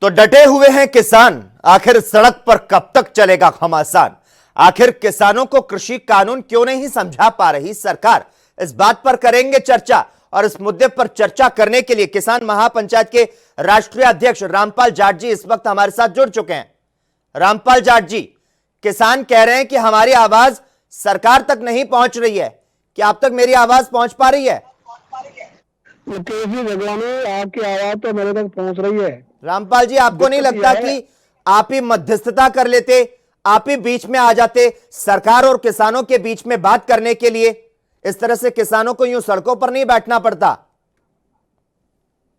तो डटे हुए हैं किसान। आखिर सड़क पर कब तक चलेगा घमासान? आखिर किसानों को कृषि कानून क्यों नहीं समझा पा रही सरकार? इस बात पर करेंगे चर्चा। और इस मुद्दे पर चर्चा करने के लिए किसान महापंचायत के राष्ट्रीय अध्यक्ष रामपाल जाट जी इस वक्त हमारे साथ जुड़ चुके हैं। रामपाल जाट जी, किसान कह रहे हैं कि हमारी आवाज सरकार तक नहीं पहुंच रही है। क्या आप तक मेरी आवाज पहुंच पा रही है? मुकेश जी, भगवान, आपकी आवाज तो मेरे तक पहुंच रही है। रामपाल जी, आपको नहीं दिक्कत लगता यह है, कि आप ही मध्यस्थता कर लेते, आप ही बीच में आ जाते सरकार और किसानों के बीच में बात करने के लिए? इस तरह से किसानों को यूं सड़कों पर नहीं बैठना पड़ता।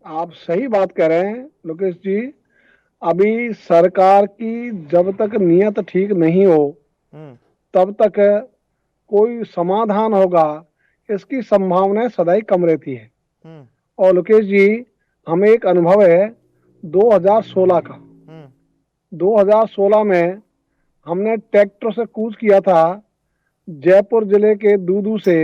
आप सही बात कह रहे हैं मुकेश जी। अभी सरकार की जब तक नीयत ठीक नहीं हो हम्म। तब तक कोई समाधान होगा, इसकी संभावना सदैव कम रहती है। हम्म। और मुकेश जी, हमें एक अनुभव है 2016 का। हम्म। 2016 में हमने ट्रैक्टर से कूच किया था जयपुर जिले के दूदू से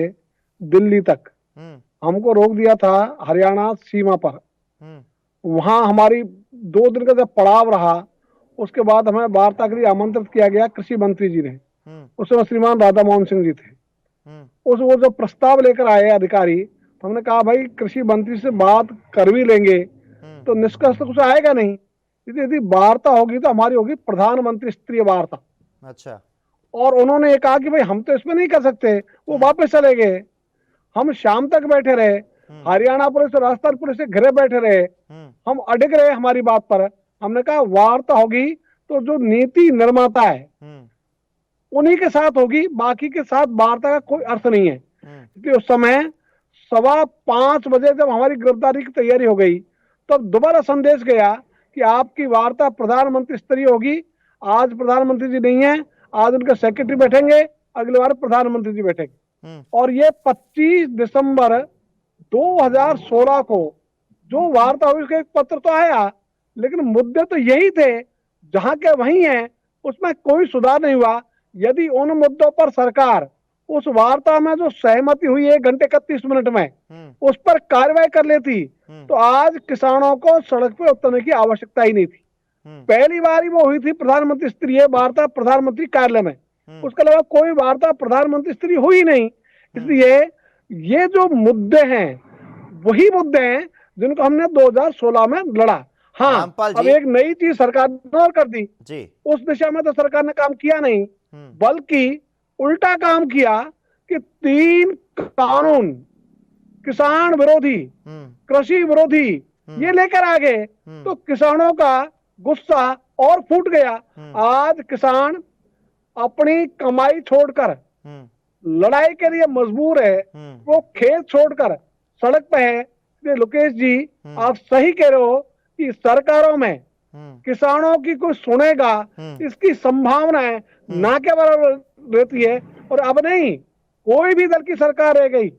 दिल्ली तक। हम्म। हमको रोक दिया था हरियाणा सीमा पर। हम्म। वहां हमारी 2 दिन का जब पड़ाव रहा, उसके बाद हमें वार्ता के लिए आमंत्रित किया गया कृषि मंत्री जी ने। हम्म। उस समय श्रीमान राधा मोहन सिंह जी थे। हम्म। उस वो जो प्रस्ताव लेकर आए अधिकारी, तो हमने कहा भाई कृषि मंत्री से बात कर भी लेंगे हम्म। तो निष्कर्ष तो कुछ आएगा नहीं। यदि वार्ता होगी तो हमारी होगी प्रधानमंत्री स्तरीय वार्ता। अच्छा। और उन्होंने ये कहा कि भाई हम तो इसमें नहीं कर सकते, वो हम्म। वापस चले गए। हम शाम तक बैठे रहे, हम्म। हरियाणा पुलिस और राजस्थान पुलिस से घरे बैठे रहे। हम्म। हम अड़िग रहे हमारी बात पर। हमने कहा वार्ता होगी तो जो नीति निर्माता है हम्म। उन्हीं के साथ होगी, बाकी के साथ वार्ता का कोई अर्थ नहीं है। हम्म। क्योंकि उस समय 5:15 जब हमारी गिरफ्तारी की तैयारी हो गई, तब दोबारा संदेश गया कि आपकी वार्ता प्रधानमंत्री स्तरीय होगी। आज प्रधानमंत्री जी नहीं है, आज उनके सेक्रेटरी बैठेंगे, अगली बार प्रधानमंत्री जी बैठेंगे। हम्म। और ये 25 दिसंबर 2016 को जो वार्ता हुई, उसका एक पत्र तो आया, लेकिन मुद्दे तो यही थे, जहां के वही हैं। उसमें कोई सुधार नहीं हुआ। यदि उन मुद्दों पर सरकार उस वार्ता में जो सहमति हुई 1 घंटे 31 मिनट में, हम्म। उस पर कार्रवाई कर लेती हम्म। तो आज किसानों को सड़क पर उतरने की आवश्यकता ही नहीं थी। हम्म। पहली बार ही वो हुई थी प्रधानमंत्री स्तरीय वार्ता प्रधानमंत्री कार्यालय में। हम्म। उसके अलावा कोई वार्ता प्रधानमंत्री स्तरीय हुई नहीं। हम्म। इसलिए ये जो मुद्दे हैं वही मुद्दे हैं जिनको हमने 2016 में लड़ा। हाँ, रामपाल अब जी। एक नई चीज सरकार ने और कर दी। जी। उस दिशा में तो सरकार ने काम किया नहीं, हम्म। बल्कि उल्टा काम किया कि 3 कानून किसान विरोधी, हम्म। कृषि विरोधी हम्म। ये लेकर आ गए। हम्म। तो किसानों का गुस्सा और फूट गया। हम्म। आज किसान अपनी कमाई छोड़कर हम्म। लड़ाई के लिए मजबूर है। हम्म। वो खेत छोड़कर सड़क पे है। इसलिए लोकेश जी, हम्म। आप सही कह रहे हो कि सरकारों में हम्म। किसानों की कोई सुनेगा, हम्म। इसकी संभावना है हम्म। ना के बराबर रहती है। और अब नहीं, कोई भी दल की सरकार रह गई,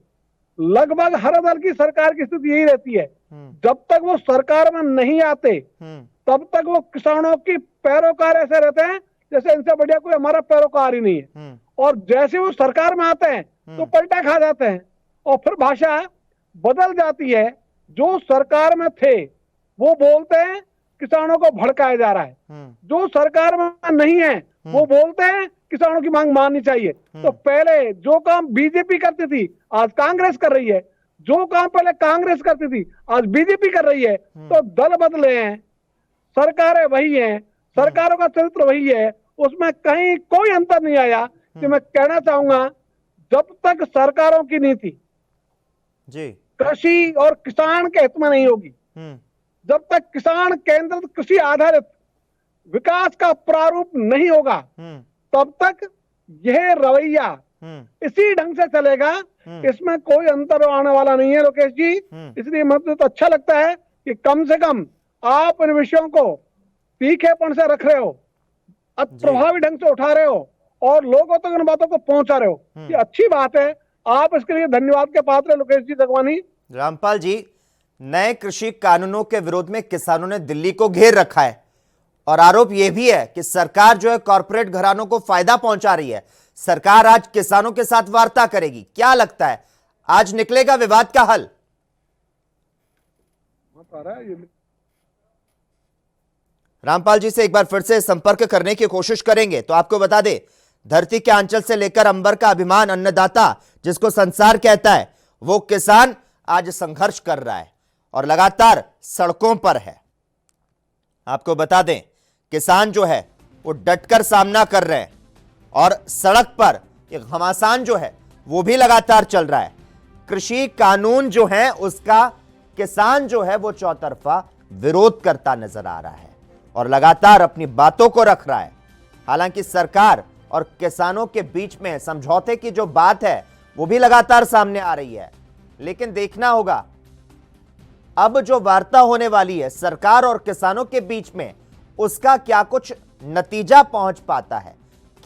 लगभग हर दल की सरकार की स्थिति यही रहती है। हम्म। जब तक वो सरकार में नहीं आते हम्म। तब तक वो किसानों की पैरोकार ऐसे रहते हैं जैसे इनसे बढ़िया कोई हमारा पैरोकार ही नहीं है। हम्म। और जैसे वो सरकार में आते हैं तो पलटा खा जाते हैं और फिर भाषा बदल जाती है। जो सरकार में थे वो बोलते हैं किसानों को भड़काया जा रहा है, हम्म। जो सरकार में नहीं है वो बोलते हैं किसानों की मांग माननी चाहिए। तो पहले जो काम बीजेपी करती थी आज कांग्रेस कर रही है, जो काम पहले कांग्रेस करती थी आज बीजेपी कर रही है। तो दल बदले हैं, सरकारें वही हैं, सरकारों का चरित्र वही है, उसमें कहीं कोई अंतर नहीं आया। कि मैं कहना चाहूंगा, जब तक सरकारों की नीति जी। कृषि और किसान के हित में नहीं होगी, हम्म। जब तक किसान केंद्रित कृषि आधारित विकास का प्रारूप नहीं होगा, हम्म। तब तक यह रवैया हम्म। इसी ढंग से चलेगा। इसमें कोई अंतर आने वाला नहीं है लोकेश जी। इसलिए मुझे तो अच्छा लगता है कि कम से कम आप इन विषयों को तीखेपन से रख रहे हो, जी। प्रभावी ढंग से उठा रहे हो और लोगों तक इन बातों को पहुंचा रहे हो। ये अच्छी बात है। आप इसके लिए धन्यवाद के पात्र हैं लोकेश जी दगवानी। रामपाल जी, नए कृषि कानूनों के विरोध में किसानों ने दिल्ली को घेर रखा है और आरोप यह भी है कि सरकार जो है कॉरपोरेट घरानों को फायदा पहुंचा रही है। सरकार आज किसानों के साथ वार्ता करेगी, क्या लगता है आज निकलेगा विवाद का हल? रामपाल जी से एक बार फिर से संपर्क करने की कोशिश करेंगे। तो आपको बता दें, धरती के आंचल से लेकर अंबर का अभिमान अन्नदाता जिसको संसार कहता है, वो किसान आज संघर्ष कर रहा है और लगातार सड़कों पर है। आपको बता दें, किसान जो है वो डटकर सामना कर रहे हैं और सड़क पर एक घमासान जो है वो भी लगातार चल रहा है। कृषि कानून जो है उसका किसान जो है वो चौतरफा विरोध करता नजर आ रहा है और लगातार अपनी बातों को रख रहा है। हालांकि सरकार और किसानों के बीच में समझौते की जो बात है वो भी लगातार सामने आ रही है, लेकिन देखना होगा अब जो वार्ता होने वाली है सरकार और किसानों के बीच में, उसका क्या कुछ नतीजा पहुंच पाता है।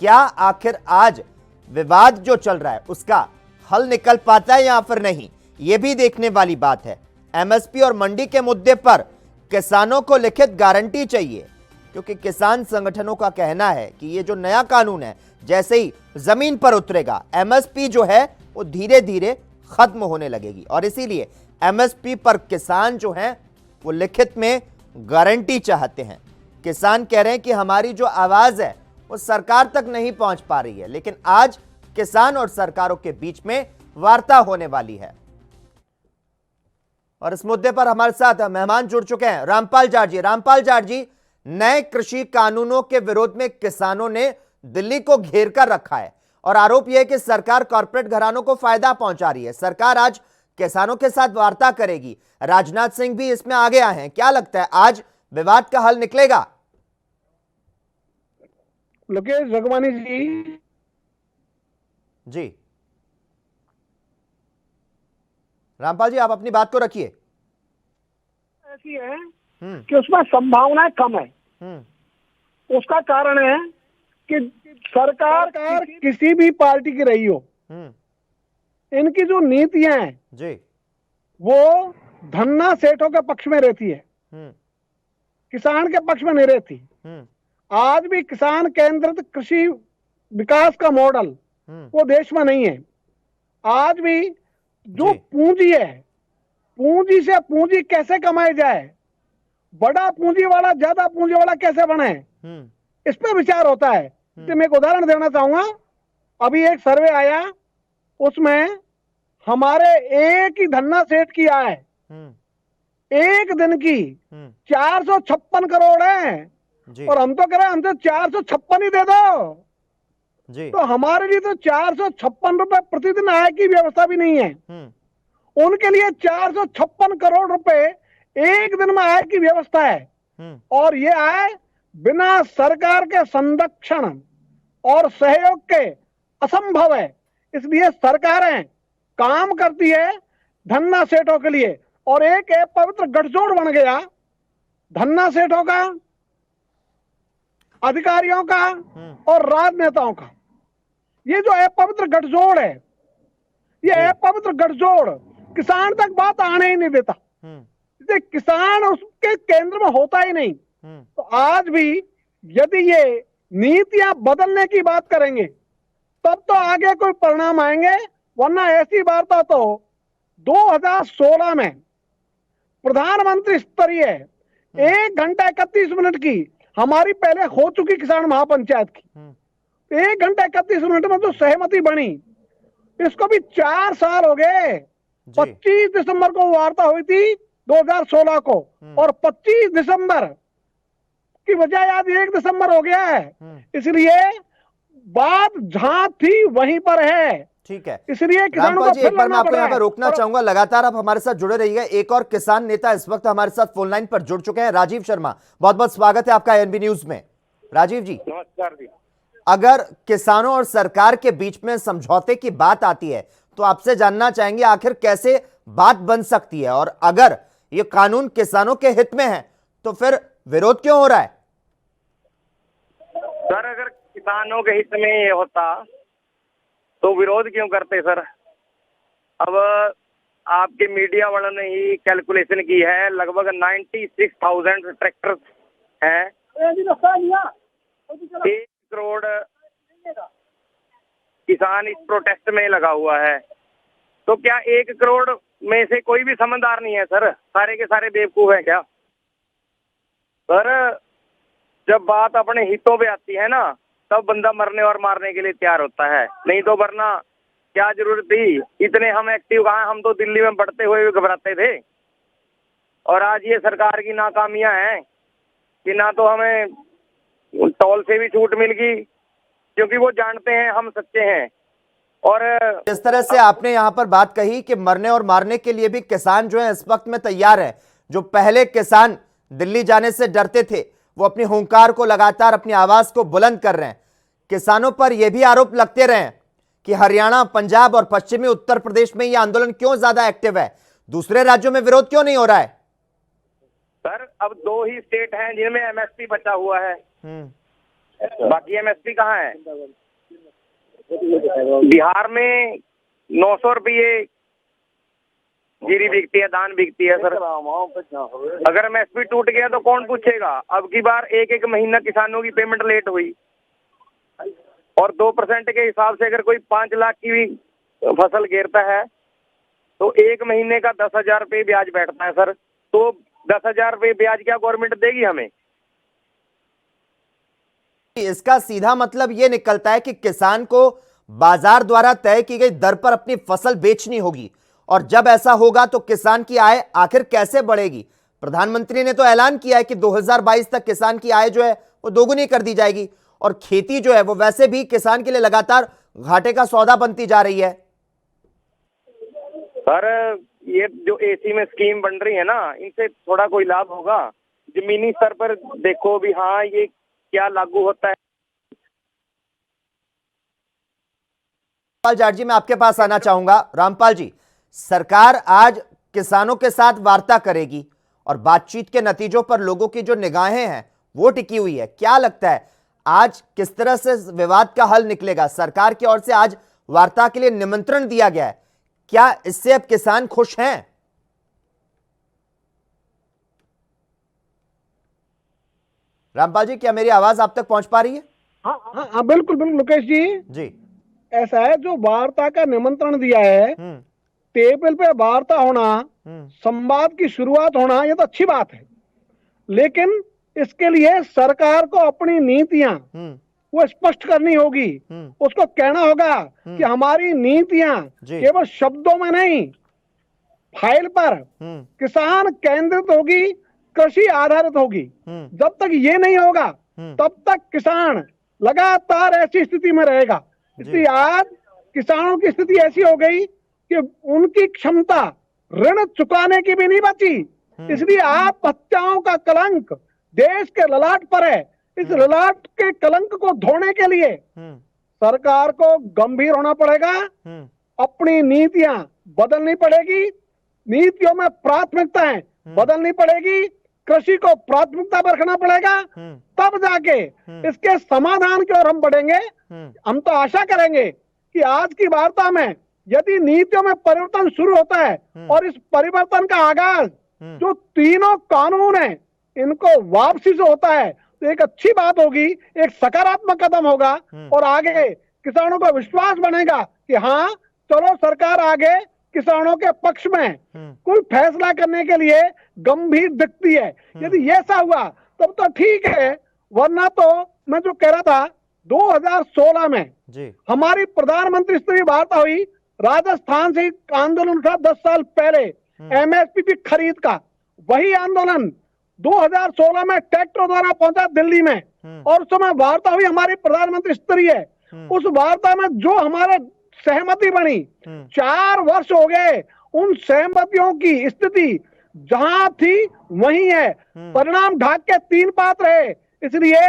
क्या आखिर आज विवाद जो चल रहा है उसका हल निकल पाता है या फिर नहीं, यह भी देखने वाली बात है। एमएसपी और मंडी के मुद्दे पर किसानों को लिखित गारंटी चाहिए, क्योंकि किसान संगठनों का कहना है कि ये जो नया कानून है जैसे ही जमीन पर उतरेगा एमएसपी जो है वो धीरे धीरे खत्म होने लगेगी और इसीलिए एमएसपी पर किसान जो हैं वो लिखित में गारंटी चाहते हैं। किसान कह रहे हैं कि हमारी जो आवाज है वो सरकार तक नहीं पहुंच पा रही है, लेकिन आज किसान और सरकारों के बीच में वार्ता होने वाली है। और इस मुद्दे पर हमारे साथ मेहमान जुड़ चुके हैं रामपाल जाट जी। रामपाल जाट जी, नए कृषि कानूनों के विरोध में किसानों ने दिल्ली को घेर कर रखा है और आरोप यह है कि सरकार कॉर्पोरेट घरानों को फायदा पहुंचा रही है। सरकार आज किसानों के साथ वार्ता करेगी, राजनाथ सिंह भी इसमें आगे आए हैं। क्या लगता है आज विवाद का हल निकलेगा? लोकेश जगवानी जी जी, रामपाल जी आप अपनी बात को रखिए। ऐसी है कि उसमें संभावनाएं कम है। उसका कारण है कि सरकार किसी भी पार्टी की रही हो, इनकी जो नीतियां हैं जी वो धन्ना सेठों के पक्ष में रहती है, किसान के पक्ष में नहीं रहती। आज भी किसान केंद्रित कृषि विकास का मॉडल वो देश में नहीं है। आज भी जो पूंजी है, पूंजी से पूंजी कैसे कमाई जाए, बड़ा पूंजी वाला ज्यादा पूंजी वाला कैसे बने, इस पे विचार होता है। तो मैं एक उदाहरण देना चाहूंगा। अभी एक सर्वे आया, उसमें हमारे एक ही धन्ना सेठ की आय एक दिन की 456 करोड़ है और हम तो कह रहे हैं हमसे 456 ही दे दो जी। तो हमारे लिए तो 456 रुपए प्रतिदिन आय की व्यवस्था भी नहीं है। उनके लिए 456 करोड़ रुपए एक दिन में आय की व्यवस्था है और ये आय बिना सरकार के संरक्षण और सहयोग के असंभव है। इसलिए सरकारें काम करती है धन्ना सेठों के लिए और एक पवित्र गठजोड़ बन गया धन्ना सेठों का, अधिकारियों का और राजनेताओं का। ये जो अपवित्र गठजोड़ है, ये अपवित्र गठजोड़ किसान तक बात आने ही नहीं देता। किसान उसके केंद्र में होता ही नहीं। तो आज भी यदि ये नीतियां बदलने की बात करेंगे तब तो आगे कोई परिणाम आएंगे, वरना ऐसी वार्ता तो 2016 में प्रधानमंत्री स्तरीय 1 घंटा 31 मिनट की हमारी पहले हो चुकी किसान महापंचायत की 1 घंटा 31 मिनट में जो सहमति बनी, इसको भी 4 साल हो गए। 25 दिसंबर को वार्ता हुई थी 2016 को और 25 दिसंबर की बजाय आज 1 दिसंबर हो गया है। इसलिए बात जहां थी वहीं पर है। ठीक है, इसलिए किसानों को एक बार मैं आपको यहाँ पर रोकना चाहूंगा। लगातार आप हमारे साथ जुड़े रहिएगा। एक और किसान नेता इस वक्त हमारे साथ फोन लाइन पर जुड़ चुके हैं, राजीव शर्मा। बहुत बहुत स्वागत है आपका एनबी न्यूज में। राजीव जी, नमस्कार जी। अगर किसानों और सरकार के बीच में समझौते की बात आती है तो आपसे जानना चाहेंगे आखिर कैसे बात बन सकती है, और अगर ये कानून किसानों के हित में है तो फिर विरोध क्यों हो रहा है? सर, अगर किसानों के हित में ये होता तो विरोध क्यों करते सर? अब आपके मीडिया वालों ने ही कैलकुलेशन की है, लगभग 96,000 ट्रैक्टर हैं, 1 करोड़ किसान इस प्रोटेस्ट में लगा हुआ है। तो क्या 1 करोड़ में से कोई भी समझदार नहीं है सर? सारे के सारे बेवकूफ है क्या सर? जब बात अपने हितों पे आती है ना, तब बंदा मरने और मारने के लिए तैयार होता है, नहीं तो वरना क्या जरूरत थी। इतने हम एक्टिव कहाँ, हम तो दिल्ली में बढ़ते हुए घबराते थे। और आज ये सरकार की नाकामियां हैं कि ना तो हमें टोल से भी छूट मिल गई, क्योंकि वो जानते हैं हम सच्चे हैं। और जिस तरह से आपने यहां पर बात कही कि मरने और मारने के लिए भी किसान जो है इस वक्त में तैयार है। जो पहले किसान दिल्ली जाने से डरते थे, वो अपनी हुंकार को लगातार, अपनी आवाज को बुलंद कर रहे हैं। किसानों पर यह भी आरोप लगते रहे कि हरियाणा, पंजाब और पश्चिमी उत्तर प्रदेश में यह आंदोलन क्यों ज्यादा एक्टिव है, दूसरे राज्यों में विरोध क्यों नहीं हो रहा है? सर, अब 2 ही स्टेट हैं जिनमें एमएसपी बचा हुआ है, बाकी एमएसपी कहाँ है? बिहार में 900 रुपये जीरी बिकती है, धान बिकती है सर। अगर एमएसपी टूट गया तो कौन पूछेगा? अब की बार एक महीना किसानों की पेमेंट लेट हुई, और 2% के हिसाब से अगर कोई 5 लाख की भी फसल गिरता है तो 1 महीने का 10,000 रुपये ब्याज बैठता है सर। तो 10,000 रुपये ब्याज क्या गवर्नमेंट देगी हमें? इसका सीधा मतलब यह निकलता है कि किसान को बाजार द्वारा तय की गई दर पर अपनी फसल बेचनी होगी, और जब ऐसा होगा तो किसान की आय आखिर कैसे बढ़ेगी? प्रधानमंत्री ने तो ऐलान किया है कि 2022 तक किसान की आय जो है वो दोगुनी कर दी जाएगी, और खेती जो है वो वैसे भी किसान के लिए लगातार घाटे का सौदा बनती जा रही है। सर, ये जो एसी में स्कीम बन रही है ना, इनसे थोड़ा कोई लाभ होगा? जमीनी स्तर पर देखो भी, हाँ ये क्या लागू होता है। रामपाल जाट जी, मैं आपके पास आना चाहूंगा। रामपाल जी, सरकार आज किसानों के साथ वार्ता करेगी और बातचीत के नतीजों पर लोगों की जो निगाहें हैं वो टिकी हुई है। क्या लगता है आज किस तरह से विवाद का हल निकलेगा? सरकार की ओर से आज वार्ता के लिए निमंत्रण दिया गया है, क्या इससे अब किसान खुश हैं? रामपाल जी, क्या मेरी आवाज आप तक पहुंच पा रही है? हाँ हाँ हाँ, बिल्कुल बिल्कुल मुकेश जी। ऐसा है, जो वार्ता का निमंत्रण दिया है, टेबल पे वार्ता होना, संवाद की शुरुआत होना, ये तो अच्छी बात है। लेकिन इसके लिए सरकार को अपनी नीतियां वो स्पष्ट करनी होगी। उसको कहना होगा कि हमारी नीतियां केवल शब्दों में नहीं, फाइल पर किसान केंद्रित होगी, कृषि आधारित होगी। जब तक ये नहीं होगा तब तक किसान लगातार ऐसी स्थिति में रहेगा। इसलिए आज किसानों की स्थिति ऐसी हो गई कि उनकी क्षमता ऋण चुकाने की भी नहीं बची। इसलिए आत्महत्याओं का कलंक देश के ललाट पर है। इस ललाट के कलंक को धोने के लिए सरकार को गंभीर होना पड़ेगा, अपनी नीतियां बदलनी पड़ेगी, नीतियों में प्राथमिकताएं बदलनी पड़ेगी, कृषि को प्राथमिकता पर रखना पड़ेगा, तब जाके इसके समाधान की ओर हम बढ़ेंगे। हम तो आशा करेंगे कि आज की वार्ता में यदि नीतियों में परिवर्तन शुरू होता है और इस परिवर्तन का आगाज जो तीनों कानून है इनको वापसी से होता है, तो एक अच्छी बात होगी, एक सकारात्मक कदम होगा, और आगे किसानों का विश्वास बनेगा कि हाँ चलो सरकार आगे किसानों के पक्ष में कोई फैसला करने के लिए गंभीर दिखती है। यदि ऐसा हुआ तब तो ठीक है, वरना तो मैं जो कह रहा था 2016 में हमारी प्रधानमंत्री स्तरीय वार्ता हुई, राजस्थान से आंदोलन उठा 10 साल पहले एमएसपी की खरीद का। वही आंदोलन 2016 में ट्रैक्टर द्वारा पहुंचा दिल्ली में, और उस समय वार्ता हुई हमारी प्रधानमंत्री स्तरीय। उस वार्ता में जो हमारे सहमति बनी, 4 वर्ष हो गए, उन सहमतियों की स्थिति जहां थी वही है, परिणाम ढाक के 3 बात रहे। इसलिए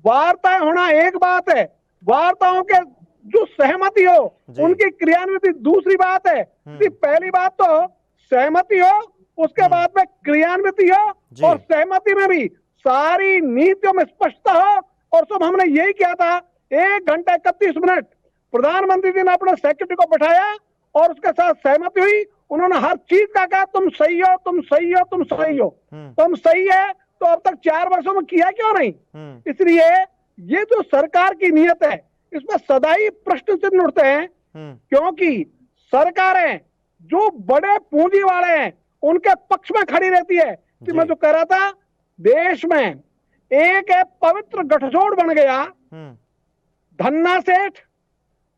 वार्ताएं होना एक बात है, वार्ताओं के जो सहमति हो उनकी क्रियान्विति दूसरी बात है। पहली बात तो सहमति हो, उसके बाद में क्रियान्विति हो, और सहमति में भी सारी नीतियों में स्पष्टता हो। और सब हमने यही किया था, 1 घंटा 31 मिनट प्रधानमंत्री जी ने अपने सेक्रेटरी को बैठाया और उसके साथ सहमति हुई। उन्होंने हर चीज का कहा तुम सही हो, तुम सही हो, तुम सही हो, तुम सही है, तो अब तक 4 वर्षों में किया क्यों नहीं? इसलिए ये जो सरकार की नीयत है इसमें सदाई प्रश्न चिन्ह उठते हैं, क्योंकि सरकारें जो बड़े पूंजी वाले हैं उनके पक्ष में खड़ी रहती है। मैं जो कह रहा था, देश में एक है पवित्र गठजोड़ बन गया धन्ना सेठ,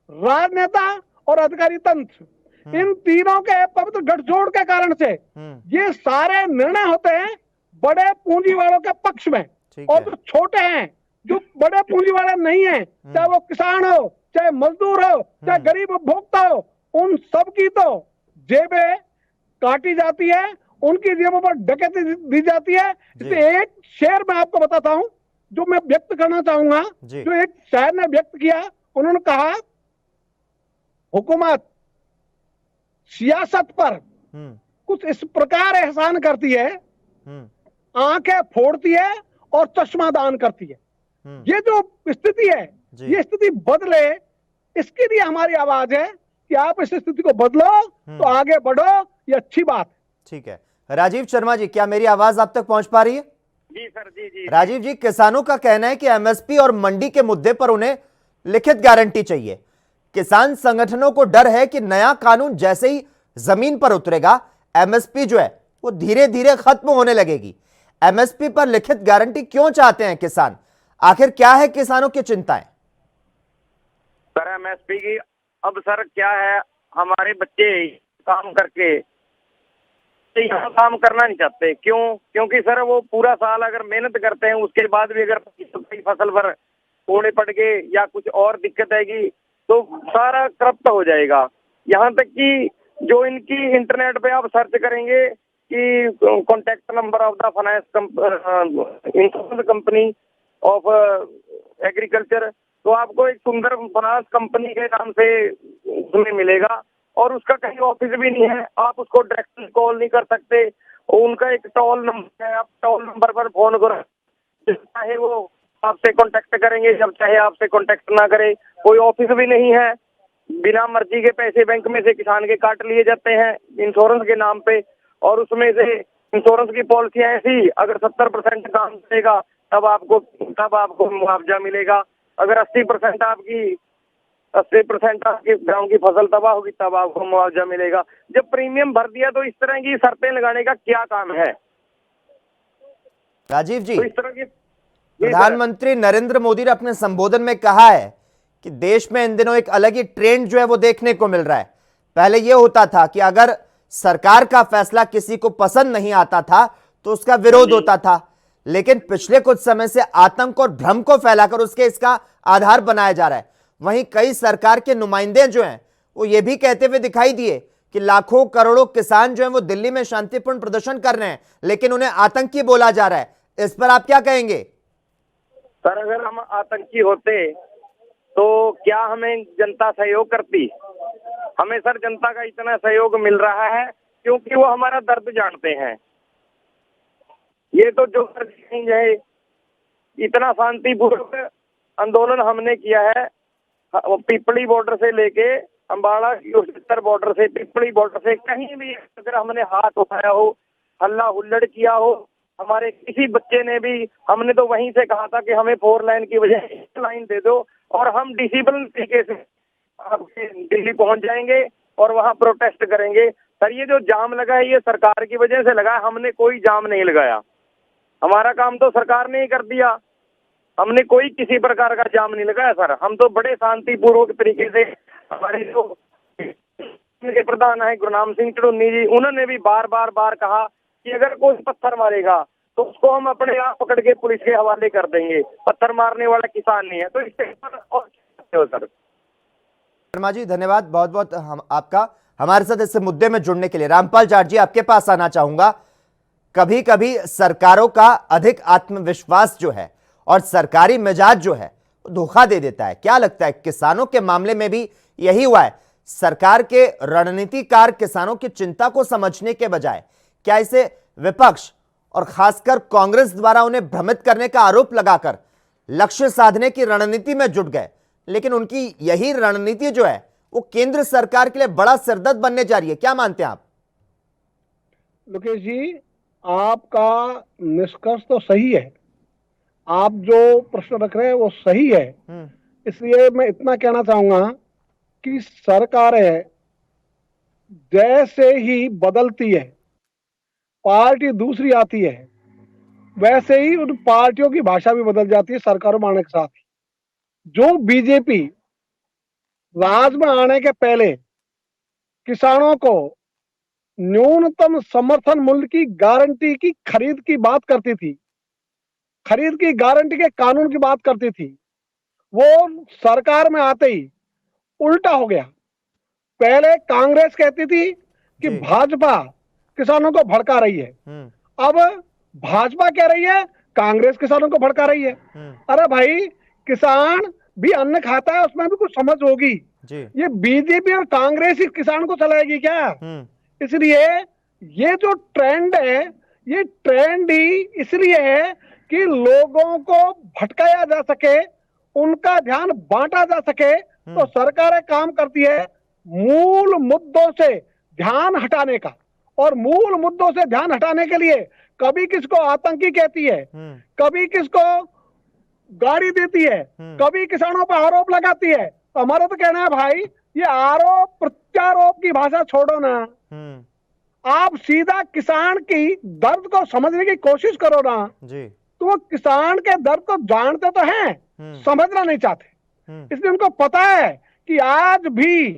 राजनेता और अधिकारी तंत्र। इन तीनों के पवित्र गठजोड़ के कारण से ये सारे निर्णय होते हैं बड़े पूंजी वालों के पक्ष में, और जो छोटे हैं, जो बड़े पूंजी वाले नहीं है, चाहे वो किसान हो, चाहे मजदूर हो, चाहे गरीब उपभोक्ता हो, उन सब की तो जेबें काटी जाती है, उनकी जेबों पर डकैती दी जाती है। इसलिए एक शेर मैं आपको बताता हूं जो मैं व्यक्त करना चाहूंगा, जो एक शायर ने व्यक्त किया। उन्होंने कहा, हुकूमत सियासत पर कुछ इस प्रकार एहसान करती है, आंखें फोड़ती है और चश्मा दान करती है। ये जो स्थिति है, ये स्थिति बदले, इसके लिए हमारी आवाज है कि आप इस स्थिति को बदलो तो आगे बढ़ो, ये अच्छी बात है। ठीक है। राजीव शर्मा जी, क्या मेरी आवाज आप तक पहुंच पा रही है? जी सर, जी। राजीव जी, किसानों का कहना है कि एमएसपी और मंडी के मुद्दे पर उन्हें लिखित गारंटी चाहिए। किसान संगठनों को डर है कि नया कानून जैसे ही जमीन पर उतरेगा, एमएसपी जो है वो धीरे धीरे खत्म होने लगेगी। एमएसपी पर लिखित गारंटी क्यों चाहते हैं किसान? आखिर क्या है किसानों की चिंताएं? सर, एमएसपी की अब सर क्या है, हमारे बच्चे काम करके यहाँ काम करना नहीं चाहते। क्यों? क्योंकि सर वो पूरा साल अगर मेहनत करते हैं, उसके बाद भी अगर फसल पर कोड़े पड़ गए या कुछ और दिक्कत आएगी तो सारा करप्ट हो जाएगा। यहाँ तक कि जो इनकी इंटरनेट पे आप सर्च करेंगे कि contact number of the finance insurance company of agriculture, तो आपको एक सुंदर फाइनेंस कंपनी के नाम से उसमें मिलेगा, और उसका कहीं ऑफिस भी नहीं है। आप उसको डायरेक्टली कॉल नहीं कर सकते, उनका एक टोल नंबर है, आप टोल नंबर पर फोन करो, चाहे वो आपसे कांटेक्ट करेंगे, जब चाहे आपसे कांटेक्ट ना करे। कोई ऑफिस भी नहीं है, बिना मर्जी के पैसे बैंक में से किसान के काट लिए जाते हैं इंश्योरेंस के नाम पे, और उसमें से इंश्योरेंस की पॉलिसियां ऐसी, अगर 70% काम करेगा तब आपको मुआवजा मिलेगा, अगर 80% आपकी गांव की फसल तबाह होगी तब आपको मुआवजा मिलेगा। जब प्रीमियम भर दिया तो इस तरह की शर्तें लगाने का क्या काम है? राजीव जी, तो इस तरह की प्रधानमंत्री नरेंद्र मोदी ने अपने संबोधन में कहा है कि देश में इन दिनों एक अलग ही ट्रेंड जो है वो देखने को मिल रहा है। पहले यह होता था कि अगर सरकार का फैसला किसी को पसंद नहीं आता था तो उसका विरोध होता था, लेकिन पिछले कुछ समय से आतंक और भ्रम को फैलाकर उसके इसका आधार बनाया जा रहा है। वहीं कई सरकार के नुमाइंदे जो हैं वो ये भी कहते हुए दिखाई दिए कि लाखों करोड़ों किसान जो हैं वो दिल्ली में शांतिपूर्ण प्रदर्शन कर रहे हैं, लेकिन उन्हें आतंकी बोला जा रहा है। इस पर आप क्या कहेंगे? सर, अगर हम आतंकी होते तो क्या हमें जनता सहयोग करती? हमें सर जनता का इतना सहयोग मिल रहा है क्योंकि वो हमारा दर्द जानते हैं। ये तो जो है, इतना शांतिपूर्वक आंदोलन हमने किया है, पिपली बॉर्डर से लेके अम्बाड़ा की उत्तर बॉर्डर से, पिपली बॉर्डर से कहीं भी अगर हमने हाथ उठाया हो, हल्ला हुल्लड़ किया हो, हमारे किसी बच्चे ने भी, हमने तो वहीं से कहा था कि हमें 4 लाइन की बजाय 1 लाइन दे दो, और हम डिसिप्लिन तरीके से आपके दिल्ली पहुंच जाएंगे और वहां प्रोटेस्ट करेंगे। सर, ये जो जाम लगा है ये सरकार की वजह से लगा है, हमने कोई जाम नहीं लगाया। हमारा काम तो सरकार ने ही कर दिया, हमने कोई किसी प्रकार का जाम नहीं लगाया सर। हम तो बड़े शांतिपूर्वक तरीके से, हमारे जो प्रधान है गुरनाम सिंह चढ़ुन्नी जी, उन्होंने भी बार बार कहा कि अगर कोई पत्थर मारेगा तो उसको हम अपने आप पकड़ के पुलिस के हवाले कर देंगे, पत्थर मारने वाला किसान नहीं है। तो इससे और सर। शर्मा जी, धन्यवाद बहुत बहुत आपका हमारे साथ इस मुद्दे में जुड़ने के लिए। रामपाल जाट जी, आपके पास आना चाहूंगा। कभी कभी सरकारों का अधिक आत्मविश्वास जो है और सरकारी मिजाज जो है वो धोखा दे देता है। क्या लगता है किसानों के मामले में भी यही हुआ है? सरकार के रणनीतिकार किसानों की चिंता को समझने के बजाय क्या इसे विपक्ष और खासकर कांग्रेस द्वारा उन्हें भ्रमित करने का आरोप लगाकर लक्ष्य साधने की रणनीति में जुट गए, लेकिन उनकी यही रणनीति जो है वो केंद्र सरकार के लिए बड़ा सिरदर्द बनने जा रही है? क्या मानते हैं आप? लोकेश जी, आपका निष्कर्ष तो सही है, आप जो प्रश्न रख रहे हैं वो सही है। इसलिए मैं इतना कहना चाहूंगा कि सरकारें जैसे ही बदलती है, पार्टी दूसरी आती है, वैसे ही उन पार्टियों की भाषा भी बदल जाती है सरकारों में आने के साथ ही। जो बीजेपी राज में आने के पहले किसानों को न्यूनतम समर्थन मूल्य की गारंटी की खरीद की बात करती थी, खरीद की गारंटी के कानून की बात करती थी, वो सरकार में आते ही उल्टा हो गया। पहले कांग्रेस कहती थी कि जी। भाजपा किसानों को भड़का रही है, अब भाजपा कह रही है कांग्रेस किसानों को भड़का रही है। अरे भाई, किसान भी अन्न खाता है, उसमें भी कुछ समझ होगी। जी। ये बीजेपी और कांग्रेस ही किसान को चलाएगी क्या? इसलिए ये जो ट्रेंड है, ये ट्रेंड ही इसलिए है कि लोगों को भटकाया जा सके, उनका ध्यान बांटा जा सके। तो सरकारें काम करती है मूल मुद्दों से ध्यान हटाने का, और मूल मुद्दों से ध्यान हटाने के लिए कभी किसको आतंकी कहती है, कभी किसको गाड़ी देती है, कभी किसानों पर आरोप लगाती है। तो हमारा तो कहना है भाई, ये आरोप प्रत्यारोप की भाषा छोड़ो ना, आप सीधा किसान की दर्द को समझने की कोशिश करो ना जी। तो वो किसान के दर्द को जानते तो हैं, समझना नहीं चाहते। इसलिए उनको पता है कि आज भी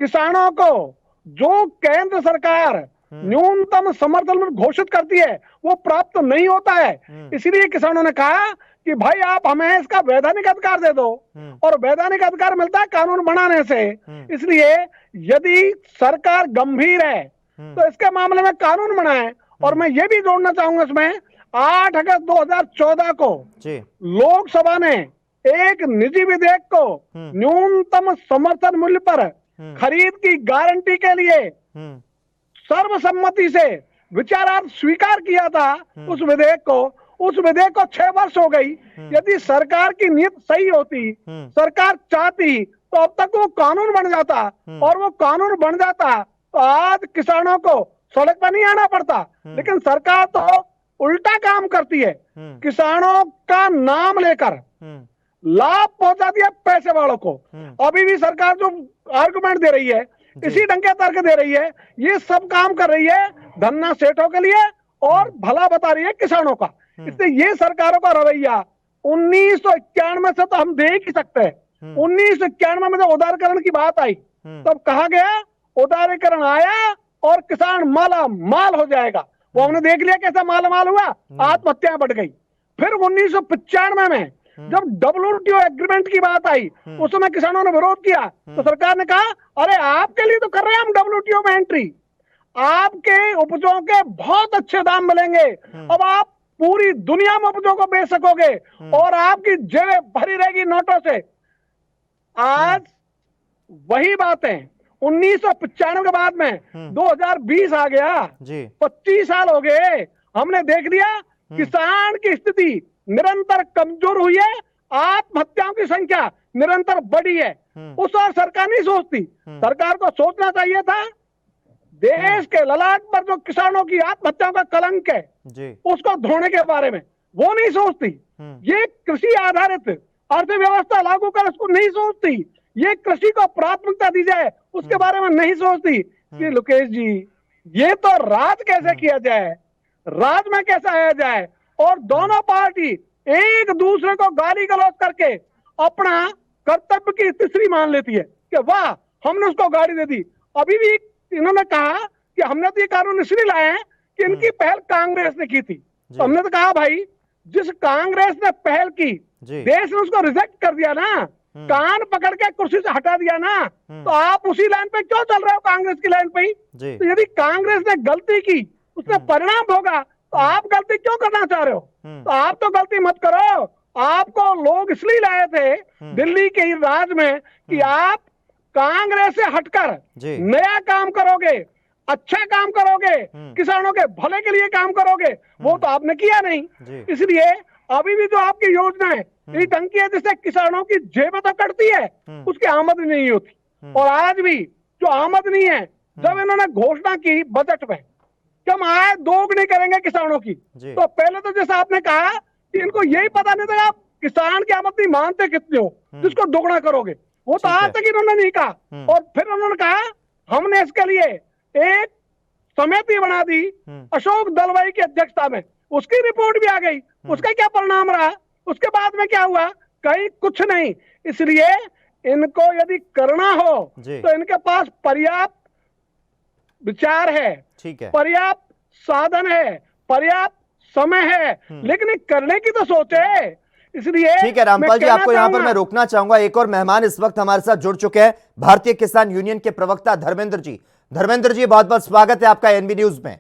किसानों को जो केंद्र सरकार न्यूनतम समर्थन मूल्य घोषित करती है वो प्राप्त नहीं होता है। इसलिए किसानों ने कहा कि भाई आप हमें इसका वैधानिक अधिकार दे दो, और वैधानिक अधिकार मिलता है कानून बनाने से। इसलिए यदि सरकार गंभीर है तो इसके मामले में कानून बनाए। और मैं ये भी जोड़ना चाहूंगा इसमें, 8 अगस्त 2014 को लोकसभा ने एक निजी विधेयक को न्यूनतम समर्थन मूल्य पर खरीद की गारंटी के लिए सर्वसम्मति से विचारार्थ स्वीकार किया था। उस विधेयक को 6 वर्ष हो गई। यदि सरकार की नीयत सही होती, सरकार चाहती, तो अब तक वो कानून बन जाता, और वो कानून बन जाता तो आज किसानों को सड़क पर नहीं आना पड़ता। लेकिन सरकार तो उल्टा काम करती है, किसानों का नाम लेकर लाभ पहुंचा दिया पैसे वालों को। अभी भी सरकार जो आर्गुमेंट दे रही है, इसी ढंग के तर्क दे रही है, ये सब काम कर रही है धन्ना सेठों के लिए और भला बता रही है किसानों का। इसलिए ये सरकारों का रवैया 1991 से तो हम देख ही सकते हैं। 1991 में जब उदारीकरण की बात आई तब कहा गया उदारीकरण आया और किसान माला माल हो जाएगा। वो हमने देख लिया कैसा माला माल हुआ, आत्महत्याएं बढ़ गई। फिर 1995 में जब WTO एग्रीमेंट की बात आई, उस समय किसानों ने विरोध किया, तो सरकार ने कहा अरे आपके लिए तो कर रहे हैं हम WTO में एंट्री, आपके उपजों के बहुत अच्छे दाम मिलेंगे, अब आप पूरी दुनिया में उपजों को बेच सकोगे और आपकी जेबें भरी रहेगी नोटों से। आज वही बातें 1995 के बाद में 2020 आ गया, 25 साल हो गए, हमने देख लिया किसान की स्थिति निरंतर कमजोर हुई है, आत्महत्याओं की संख्या निरंतर बढ़ी है। उस और सरकार नहीं सोचती। सरकार को सोचना चाहिए था देश के ललाट पर जो किसानों की आत्महत्याओं का कलंक है उसको धोने के बारे में, वो नहीं सोचती। ये कृषि आधारित अर्थव्यवस्था लागू कर उसको नहीं सोचती। ये कृषि को प्राथमिकता दी जाए उसके बारे में नहीं सोचती कि लोकेश जी ये तो राज कैसे किया जाए, राज में कैसे आया जाए। और दोनों पार्टी एक दूसरे को गाली गलौज करके अपना कर्तव्य की तीसरी मान लेती है कि वाह हमने उसको गाड़ी दे दी। अभी भी इन्होंने कहा कि हमने तो ये कानून इसलिए लाए हैं कि इनकी पहल कांग्रेस ने की थी। तो हमने तो कहा भाई जिस कांग्रेस ने पहल की देश ने उसको रिजेक्ट कर दिया ना, कान पकड़ के कुर्सी से हटा दिया ना, तो आप उसी लाइन पे क्यों चल रहे हो, कांग्रेस की लाइन पे ही। तो यदि कांग्रेस ने गलती की उसका परिणाम होगा तो आप गलती क्यों करना चाह रहे हो। तो आप तो गलती मत करो। आपको लोग इसलिए लाए थे दिल्ली के ही राज में कि आप कांग्रेस से हटकर नया काम करोगे, अच्छा काम करोगे, किसानों के भले के लिए काम करोगे। वो तो आपने किया नहीं। इसलिए अभी भी जो आपकी योजना है ये टंकी है जिससे किसानों की जेब तो कटती है, उसकी आमदनी नहीं होती। और आज भी जो आमदनी है, जब इन्होंने घोषणा की बजट में कि हम आय दोगुनी करेंगे किसानों की, तो पहले तो जैसा आपने कहा कि इनको यही पता नहीं था आप किसान की आमदनी मानते कितने हो जिसको दोगुना करोगे, वो तो आज तक इन्होंने नहीं कहा। और फिर उन्होंने कहा हमने इसके लिए एक समिति बना दी अशोक दलवाई की अध्यक्षता में, उसकी रिपोर्ट भी आ गई, उसका क्या परिणाम रहा, उसके बाद में क्या हुआ, कहीं कुछ नहीं। इसलिए इनको यदि करना हो जी। तो इनके पास पर्याप्त विचार है, ठीक है। पर्याप्त साधन है, पर्याप्त समय है, लेकिन ये करने की तो सोचे। इसलिए ठीक है रामपाल जी, आपको यहां पर मैं रोकना चाहूंगा। एक और मेहमान इस वक्त हमारे साथ जुड़ चुके हैं, भारतीय किसान यूनियन के प्रवक्ता धर्मेंद्र जी। धर्मेंद्र जी, बहुत बहुत स्वागत है आपका एनबी न्यूज में।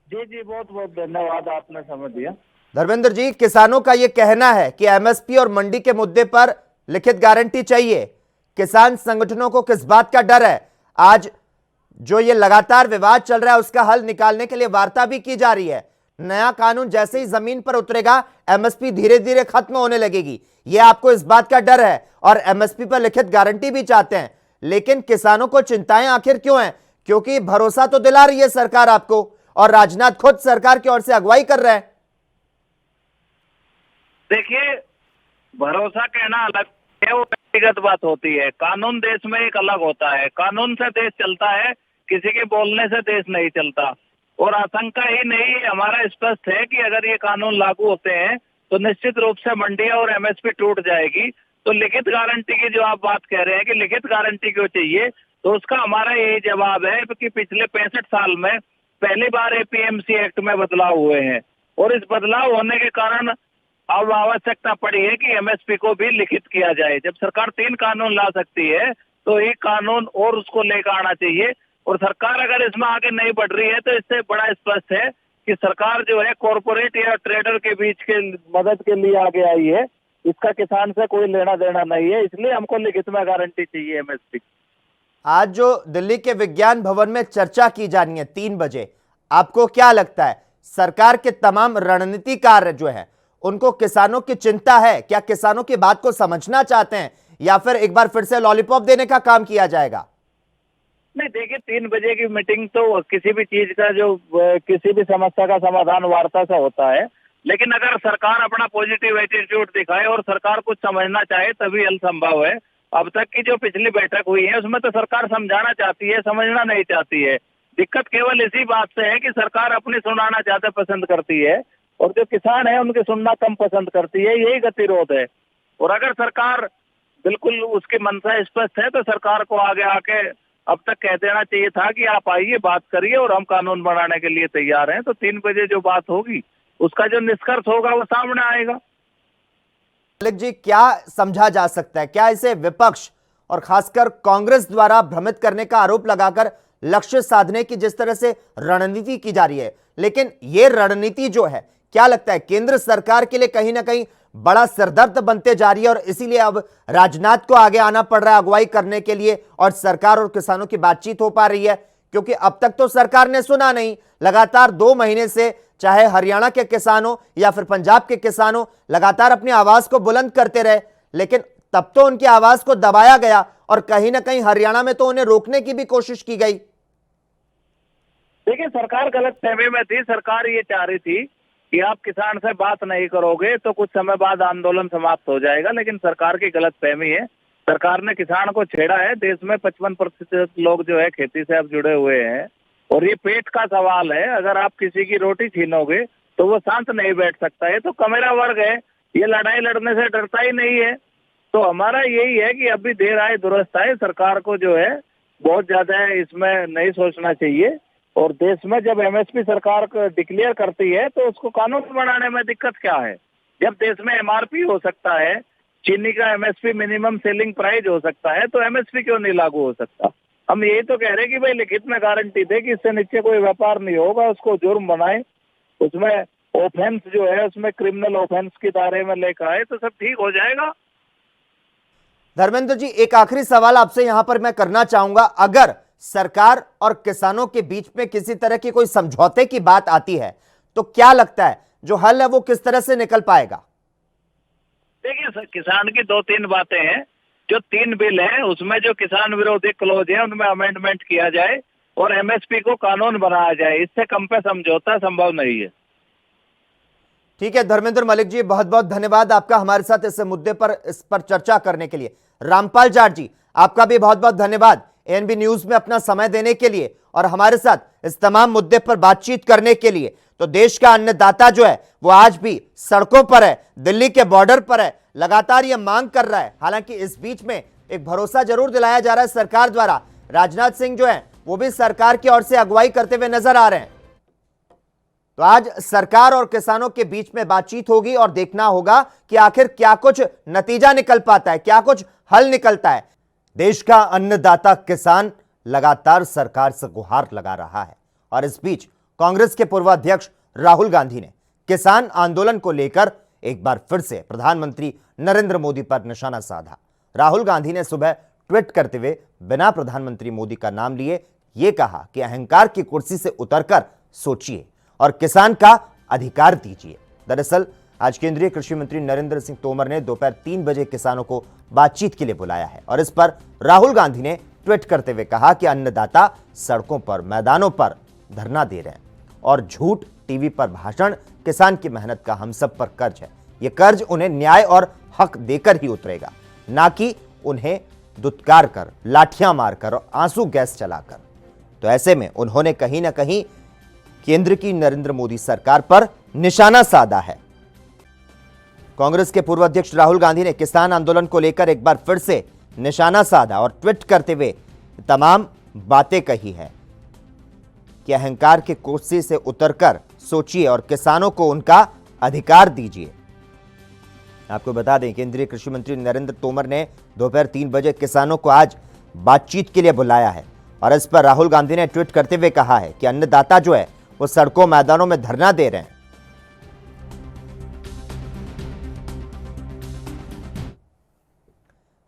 जी जी, बहुत बहुत धन्यवाद, आपने समझ दिया। धर्मेंद्र जी, किसानों का यह कहना है कि एमएसपी और मंडी के मुद्दे पर लिखित गारंटी चाहिए। किसान संगठनों को किस बात का डर है? आज जो ये लगातार विवाद चल रहा है उसका हल निकालने के लिए वार्ता भी की जा रही है। नया कानून जैसे ही जमीन पर उतरेगा, एमएसपी धीरे धीरे खत्म होने लगेगी। यह आपको इस बात का डर है और एमएसपी पर लिखित गारंटी भी चाहते हैं, लेकिन किसानों को चिंताएं आखिर क्यों हैं? क्योंकि भरोसा तो दिला रही है सरकार आपको और राजनाथ खुद सरकार की ओर से अगुवाई कर रहे हैं। देखिए, भरोसा कहना अलग है, वो व्यक्तिगत बात होती है। कानून देश में एक अलग होता है, कानून से देश चलता है, किसी के बोलने से देश नहीं चलता। और आशंका ही नहीं, हमारा स्पष्ट है कि अगर ये कानून लागू होते हैं तो निश्चित रूप से मंडियां और एमएसपी टूट जाएगी। तो लिखित गारंटी की जो आप बात कह रहे हैं कि लिखित गारंटी क्यों चाहिए, तो उसका हमारा यही जवाब है कि पिछले 65 साल में पहली बार एपीएमसी एक्ट में बदलाव हुए हैं और इस बदलाव होने के कारण अब आवश्यकता पड़ी है कि एमएसपी को भी लिखित किया जाए। जब सरकार 3 कानून ला सकती है तो एक कानून और उसको लेकर आना चाहिए। और सरकार अगर इसमें आगे नहीं बढ़ रही है तो इससे बड़ा स्पष्ट है कि सरकार जो है कॉरपोरेट या ट्रेडर के बीच के मदद के लिए आगे आई है। इसका किसान से कोई लेना देना नहीं है, इसलिए हमको लिखित में गारंटी चाहिए एमएसपी। आज जो दिल्ली के विज्ञान भवन में चर्चा की जानी है 3 बजे, आपको क्या लगता है सरकार के तमाम रणनीतिकार जो है उनको किसानों की चिंता है? क्या किसानों की बात को समझना चाहते हैं या फिर एक बार फिर से लॉलीपॉप देने का काम किया जाएगा? नहीं, देखिए, 3 बजे की मीटिंग तो किसी भी चीज का जो किसी भी समस्या का समाधान वार्ता से होता है, लेकिन अगर सरकार अपना पॉजिटिव एटीट्यूड दिखाए और सरकार कुछ समझना चाहे तभी हल संभव है। अब तक की जो पिछली बैठक हुई है उसमें तो सरकार समझाना चाहती है, समझना नहीं चाहती है। दिक्कत केवल इसी बात से है कि सरकार अपनी सुनाना ज्यादा पसंद करती है और जो किसान है उनकी सुनना कम पसंद करती है, यही गतिरोध है। और अगर सरकार बिल्कुल उसकी मंशा स्पष्ट है तो सरकार को आगे आके अब तक कह देना चाहिए था कि आप आइए, बात करिए और हम कानून बनाने के लिए तैयार हैं। तो 3 बजे जो बात होगी उसका जो निष्कर्ष होगा वो सामने आएगा। मलिक जी, क्या समझा जा सकता है? क्या इसे विपक्ष और खासकर कांग्रेस द्वारा भ्रमित करने का आरोप लगाकर लक्ष्य साधने की जिस तरह से रणनीति की जा रही है, लेकिन यह रणनीति जो है क्या लगता है केंद्र सरकार के लिए कहीं ना कहीं बड़ा सिरदर्द बनते जा रही है और इसीलिए अब राजनाथ को आगे आना पड़ रहा है अगुवाई करने के लिए और सरकार और किसानों की बातचीत हो पा रही है? क्योंकि अब तक तो सरकार ने सुना नहीं, लगातार 2 महीने से चाहे हरियाणा के किसानों या फिर पंजाब के किसानों लगातार अपनी आवाज को बुलंद करते रहे, लेकिन तब तो उनकी आवाज को दबाया गया और कहीं ना कहीं हरियाणा में तो उन्हें रोकने की भी कोशिश की गई। देखिए, सरकार गलत फहमी में थी। सरकार ये चाह रही थी कि आप किसान से बात नहीं करोगे तो कुछ समय बाद आंदोलन समाप्त हो जाएगा, लेकिन सरकार की गलत फहमी है। सरकार ने किसान को छेड़ा है। देश में 55% लोग जो है खेती से अब जुड़े हुए हैं और ये पेट का सवाल है। अगर आप किसी की रोटी छीनोगे तो वो शांत नहीं बैठ सकता है। तो कमेरा वर्ग है, ये लड़ाई लड़ने से डरता ही नहीं है। तो हमारा यही है कि अभी देर आए दुरुस्त आए। सरकार को जो है बहुत ज्यादा इसमें नहीं सोचना चाहिए। और देश में जब एमएसपी सरकार डिक्लेयर करती है तो उसको कानून बनाने में दिक्कत क्या है? जब देश में एमआरपी हो सकता है, चीनी का एमएसपी मिनिमम सेलिंग प्राइस हो सकता है, तो एमएसपी क्यों नहीं लागू हो सकता? हम यही तो कह रहे हैं कि भाई लिखित में गारंटी दे कि इससे नीचे कोई व्यापार नहीं होगा, उसको जुर्म बनाए, उसमें ऑफेंस जो है उसमें क्रिमिनल ऑफेंस के दायरे में लेकर आए तो सब ठीक हो जाएगा। धर्मेंद्र जी, एक आखिरी सवाल आपसे यहां पर मैं करना चाहूंगा, अगर सरकार और किसानों के बीच में किसी तरह की कोई समझौते की बात आती है तो क्या लगता है जो हल है वो किस तरह से निकल पाएगा? देखिए, किसान की 2-3 बातें हैं। जो 3 बिल हैं उसमें जो किसान विरोधी क्लॉज है उनमें अमेंडमेंट किया जाए और एमएसपी को कानून बनाया जाए। इससे कम पे समझौता संभव नहीं है। ठीक है धर्मेंद्र मलिक जी, बहुत बहुत धन्यवाद आपका हमारे साथ इस मुद्दे पर चर्चा करने के लिए। रामपाल जाट जी, आपका भी बहुत बहुत धन्यवाद एएनबी न्यूज में अपना समय देने के लिए और हमारे साथ इस तमाम मुद्दे पर बातचीत करने के लिए। तो देश का अन्नदाता जो है वो आज भी सड़कों पर है, दिल्ली के बॉर्डर पर है, लगातार ये मांग कर रहा है। हालांकि इस बीच में एक भरोसा जरूर दिलाया जा रहा है सरकार द्वारा। राजनाथ सिंह जो है वो भी सरकार की ओर से अगुवाई करते हुए नजर आ रहे हैं। तो आज सरकार और किसानों के बीच में बातचीत होगी और देखना होगा कि आखिर क्या कुछ नतीजा निकल पाता है, क्या कुछ हल निकलता है। देश का अन्नदाता किसान लगातार सरकार से गुहार लगा रहा है और इस बीच कांग्रेस के पूर्व अध्यक्ष राहुल गांधी ने किसान आंदोलन को लेकर एक बार फिर से प्रधानमंत्री नरेंद्र मोदी पर निशाना साधा। राहुल गांधी ने सुबह ट्वीट करते हुए बिना प्रधानमंत्री मोदी का नाम लिए यह कहा कि अहंकार की कुर्सी से उतरकर सोचिए और किसान का अधिकार दीजिए। दरअसल आज केंद्रीय कृषि मंत्री नरेंद्र सिंह तोमर ने दोपहर 3 बजे किसानों को बातचीत के लिए बुलाया है और इस पर राहुल गांधी ने ट्वीट करते हुए कहा कि अन्नदाता सड़कों पर, मैदानों पर धरना दे रहे हैं और झूठ, टीवी पर भाषण किसान की मेहनत का हम सब पर कर्ज है। यह कर्ज उन्हें न्याय और हक देकर ही उतरेगा, ना कि उन्हें दुत्कार कर, लाठियां मारकर और आंसू गैस चलाकर। तो ऐसे में उन्होंने कहीं ना कहीं केंद्र की नरेंद्र मोदी सरकार पर निशाना साधा है। कांग्रेस के पूर्व अध्यक्ष राहुल गांधी ने किसान आंदोलन को लेकर एक बार फिर से निशाना साधा और ट्वीट करते हुए तमाम बातें कही है कि अहंकार की कुर्सी से उतरकर सोचिए और किसानों को उनका अधिकार दीजिए। आपको बता दें, केंद्रीय कृषि मंत्री नरेंद्र तोमर ने दोपहर 3 बजे किसानों को आज बातचीत के लिए बुलाया है और इस पर राहुल गांधी ने ट्वीट करते हुए कहा है कि अन्नदाता जो है वो सड़कों, मैदानों में धरना दे रहे हैं।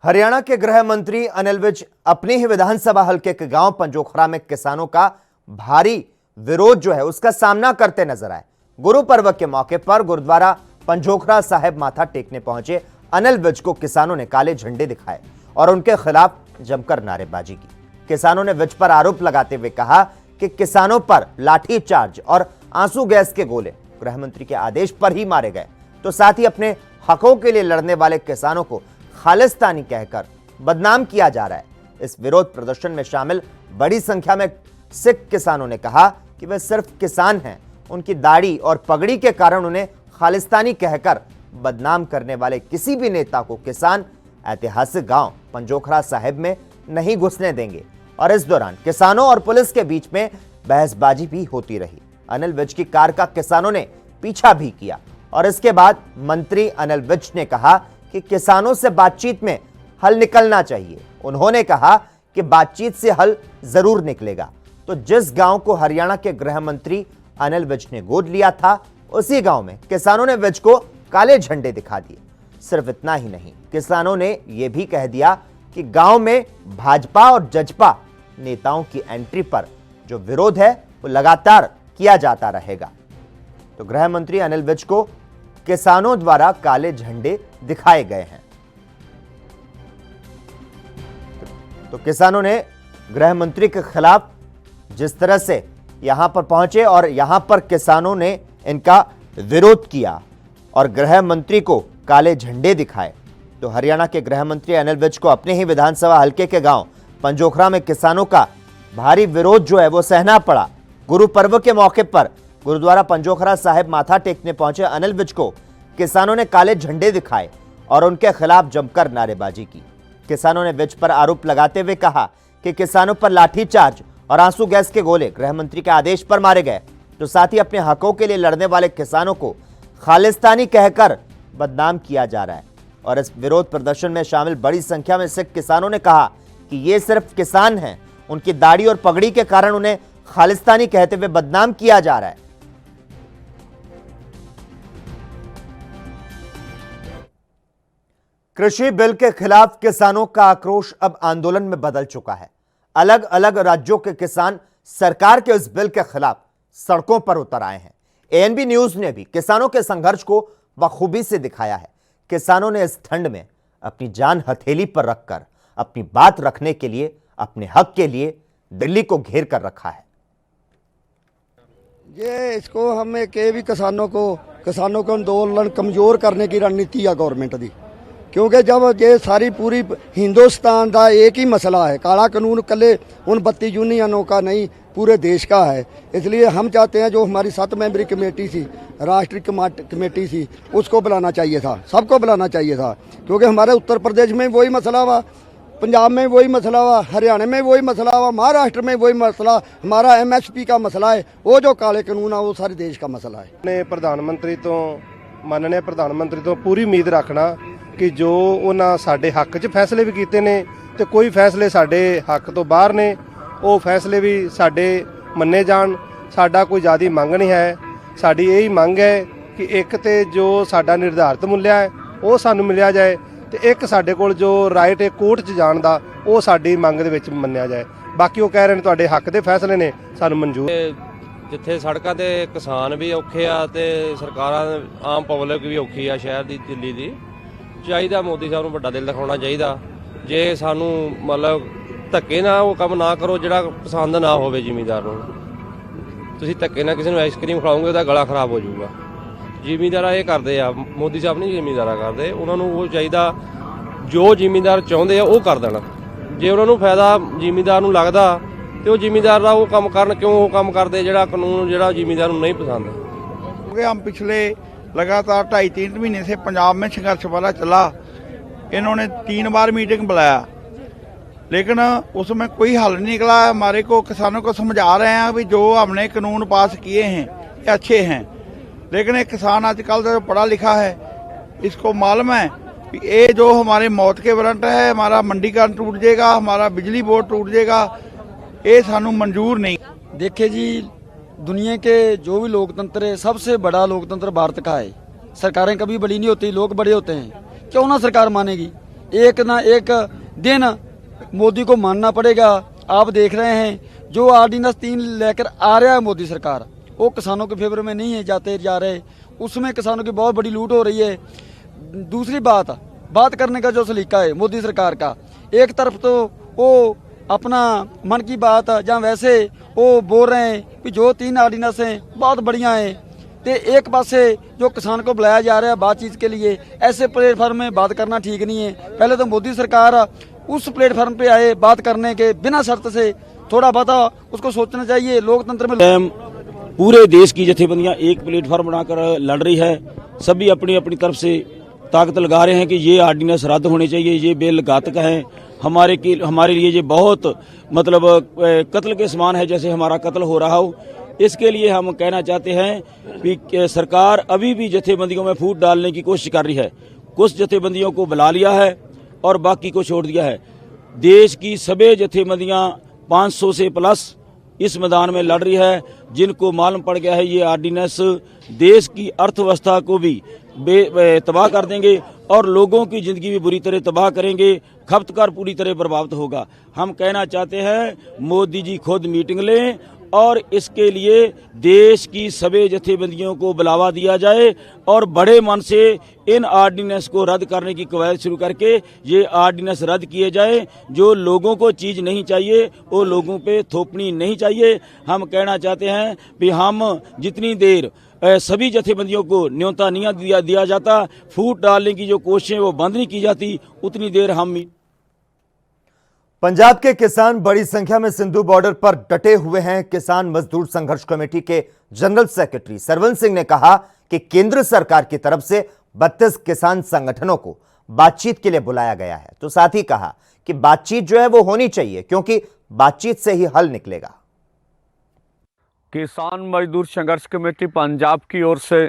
हरियाणा के गृह मंत्री अनिल विज अपने ही विधानसभा हलके के गांव पंजोखरा में किसानों का भारी विरोध जो है उसका सामना करते नजर आए। गुरु पर्व के मौके पर गुरुद्वारा पंजोखरा साहिब माथा टेकने पहुंचे अनिल विज को किसानों ने काले झंडे दिखाए और उनके खिलाफ जमकर नारेबाजी की। किसानों ने विज पर आरोप लगाते हुए कहा कि किसानों पर लाठी चार्ज और आंसू गैस के गोले गृह मंत्री के आदेश पर ही मारे गए, तो साथ ही अपने हकों के लिए लड़ने वाले किसानों को खालिस्तानी कहकर बदनाम किया जा रहा है। इस विरोध प्रदर्शन में शामिल बड़ी संख्या में सिख किसानों ने कहा कि वे सिर्फ किसान हैं, उनकी दाढ़ी और पगड़ी के कारण उन्हें खालिस्तानी कहकर बदनाम करने वाले किसी भी नेता को किसान ऐतिहासिक गांव पंजोखरा साहिब में नहीं घुसने देंगे। और इस दौरान किसानों और पुलिस के बीच में बहसबाजी भी होती रही। अनिल विज की कार का किसानों ने पीछा भी किया और इसके बाद मंत्री अनिल विज ने कहा कि किसानों से बातचीत में हल निकलना चाहिए। उन्होंने कहा कि बातचीत से हल जरूर निकलेगा। तो जिस गांव को हरियाणा के गृह मंत्री अनिल विज ने गोद लिया था, उसी गांव में किसानों ने विज को काले झंडे दिखा दिए। सिर्फ इतना ही नहीं, किसानों ने यह भी कह दिया कि गांव में भाजपा और जजपा नेताओं की एंट्री पर जो विरोध है वो लगातार किया जाता रहेगा। तो गृह मंत्री अनिल विज को किसानों द्वारा काले झंडे दिखाए गए हैं। तो किसानों ने गृह मंत्री के खिलाफ जिस तरह से यहां पर पहुंचे और यहां पर किसानों ने इनका विरोध किया और गृह मंत्री को काले झंडे दिखाए, तो हरियाणा के गृह मंत्री अनिल विज को अपने ही विधानसभा हलके के गांव पंजोखरा में किसानों का भारी विरोध जो है वो सहना पड़ा। गुरु पर्व के मौके पर गुरुद्वारा पंजोखरा साहिब माथा टेकने पहुंचे अनिल विज को किसानों ने काले झंडे दिखाए और उनके खिलाफ जमकर नारेबाजी की। किसानों ने विज पर आरोप लगाते हुए कहा कि किसानों पर लाठीचार्ज और आंसू गैस के गोले गृह मंत्री के आदेश पर मारे गए, तो साथ ही अपने हकों के लिए लड़ने वाले किसानों को खालिस्तानी कहकर बदनाम किया जा रहा है। और इस विरोध प्रदर्शन में शामिल बड़ी संख्या में सिख किसानों ने कहा कि ये सिर्फ किसान हैं, उनकी दाढ़ी और पगड़ी के कारण उन्हें खालिस्तानी कहते हुए बदनाम किया जा रहा है। कृषि बिल के खिलाफ किसानों का आक्रोश अब आंदोलन में बदल चुका है। अलग अलग राज्यों के किसान सरकार के इस बिल के खिलाफ सड़कों पर उतर आए हैं। एएनबी न्यूज ने भी किसानों के संघर्ष को बखूबी से दिखाया है। किसानों ने इस ठंड में अपनी जान हथेली पर रखकर अपनी बात रखने के लिए, अपने हक के लिए दिल्ली को घेर कर रखा है। ये इसको हमें के भी किसानों को आंदोलन कमजोर करने की रणनीति है गवर्नमेंट की, क्योंकि जब ये सारी पूरी हिंदुस्तान का एक ही मसला है, काला कानून कले उन 32 यूनियनों का नहीं, पूरे देश का है। इसलिए हम चाहते हैं जो हमारी 7 मेंबरी कमेटी थी, राष्ट्रीय कमेटी थी, उसको बुलाना चाहिए था, सबको बुलाना चाहिए था, क्योंकि हमारे उत्तर प्रदेश में वही मसला हुआ, पंजाब में वही मसला हुआ, हरियाणा में वही मसला हुआ, महाराष्ट्र में वही मसला, हमारा MSP का मसला है, वो जो काले कानून है वो सारे देश का मसला है। ने प्रधानमंत्री तो माननीय प्रधानमंत्री तो पूरी उम्मीद रखना कि जो उन्होंने साडे हक 'च फैसले भी किए ने तो कोई फैसले साडे हक तो बाहर ने, वो फैसले भी साडे मन्ने जान। साडा कोई ज़्यादा मंग नहीं है, साडी यही मंग है कि एक तो जो साडा निर्धारित मूल्य है वो सानू मिलिया जाए, तो एक साडे कोल जो राइट है कोर्ट 'च जाण दा वो साडी मंग दे विच मन्निया जाए। बाकी वो कह रहे हैं तुहाडे हक दे फैसले ने सानू मंजूर। जिथे सड़कों ते किसान भी औखे आ ते सरकारां आम पब्लिक भी औखी आ शहर दी दिल्ली दी। चाहिए मोदी साहब नूं वड्डा दिल दिखाउणा चाहिए, जे सानू मतलब धक्के ना वो काम ना करो जिहड़ा पसंद ना होवे जिमीदार नूं। तुसीं धक्के ना किसी नूं आइसक्रीम खिलाओगे उहदा गला खराब हो जाऊगा। जिमीदार ये करते आ, मोदी साहब नहीं जिमीदार करते, उन्होंने वो चाहिए जो जिमीदार चाहते हैं वो कर देना। जे उन्होंने फायदा जिमीदार नूं लगदा तो वो जिमीदार का वो काम करन, क्यों वो काम करते जिहड़ा कानून जिहड़ा जिमीदार नूं नहीं पसंद। क्योंकि हम पिछले लगातार 2.5-3 महीने से पंजाब में संघर्ष वाला चला, इन्होंने 3 बार मीटिंग बुलाया, लेकिन उसमें कोई हल नहीं निकला। हमारे को किसानों को समझा रहे हैं भी जो हमने कानून पास किए हैं ये अच्छे हैं, लेकिन एक किसान आजकल जो पढ़ा लिखा है इसको मालूम है कि ये जो हमारे मौत के वारंट है, हमारा मंडीकरण टूट जाएगा, हमारा बिजली बोर्ड टूट जाएगा, ये सानू मंजूर नहीं। देखिए जी, दुनिया के जो भी लोकतंत्र है सबसे बड़ा लोकतंत्र भारत का है। सरकारें कभी बड़ी नहीं होती, लोग बड़े होते हैं। क्यों ना सरकार मानेगी, एक ना एक दिन मोदी को मानना पड़ेगा। आप देख रहे हैं जो ऑर्डिनेंस 3 लेकर आ रहा है मोदी सरकार, वो किसानों के फेवर में नहीं है जाते जा रहे, उसमें किसानों की बहुत बड़ी लूट हो रही है। दूसरी बात करने का जो सलीका है मोदी सरकार का, एक तरफ तो वो अपना मन की बात जहाँ वैसे वो बोल रहे हैं कि जो 3 ऑर्डिनेंस हैं बहुत बढ़िया हैं, तो एक पासे जो किसान को बुलाया जा रहा है बातचीत के लिए, ऐसे प्लेटफार्म में बात करना ठीक नहीं है। पहले तो मोदी सरकार उस प्लेटफार्म पे आए बात करने के बिना शर्त से, थोड़ा बहुत उसको सोचना चाहिए। लोकतंत्र में पूरे देश की जथेबंदियां एक प्लेटफार्म बनाकर लड़ रही है, सभी अपनी अपनी तरफ से ताकत लगा रहे हैं कि ये ऑर्डिनेंस रद्द होने चाहिए, ये बिल घातक है, हमारे लिए ये बहुत मतलब कत्ल के समान है, जैसे हमारा कत्ल हो रहा हो। इसके लिए हम कहना चाहते हैं कि सरकार अभी भी जथेबंदियों में फूट डालने की कोशिश कर रही है। कुछ जथेबंदियों को बुला लिया है और बाकी को छोड़ दिया है। देश की सभी जथेबंदियां 500 से प्लस इस मैदान में लड़ रही है, जिनको मालूम पड़ गया है ये ऑर्डिनेंस देश की अर्थव्यवस्था को भी तबाह कर देंगे और लोगों की जिंदगी भी बुरी तरह तबाह करेंगे, खपतकार पूरी तरह बर्बाद होगा। हम कहना चाहते हैं मोदी जी खुद मीटिंग लें और इसके लिए देश की सभी जथेबंदियों को बुलावा दिया जाए और बड़े मन से इन ऑर्डिनेंस को रद्द करने की कवायद शुरू करके ये ऑर्डिनेंस रद्द किए जाए। जो लोगों को चीज़ नहीं चाहिए वो लोगों पे थोपनी नहीं चाहिए। हम कहना चाहते हैं कि हम जितनी देर सभी जथेबंदियों को न्योता नहीं दिया जाता, फूट डालने की जो कोशिशें वो बंद नहीं की जाती, उतनी देर हम। पंजाब के किसान बड़ी संख्या में सिंधु बॉर्डर पर डटे हुए हैं। किसान मजदूर संघर्ष कमेटी के जनरल सेक्रेटरी सरवन सिंह ने कहा कि केंद्र सरकार की तरफ से 32 किसान संगठनों को बातचीत के लिए बुलाया गया है। तो साथ ही कहा कि बातचीत जो है वो होनी चाहिए, क्योंकि बातचीत से ही हल निकलेगा। किसान मजदूर संघर्ष कमेटी पंजाब की ओर से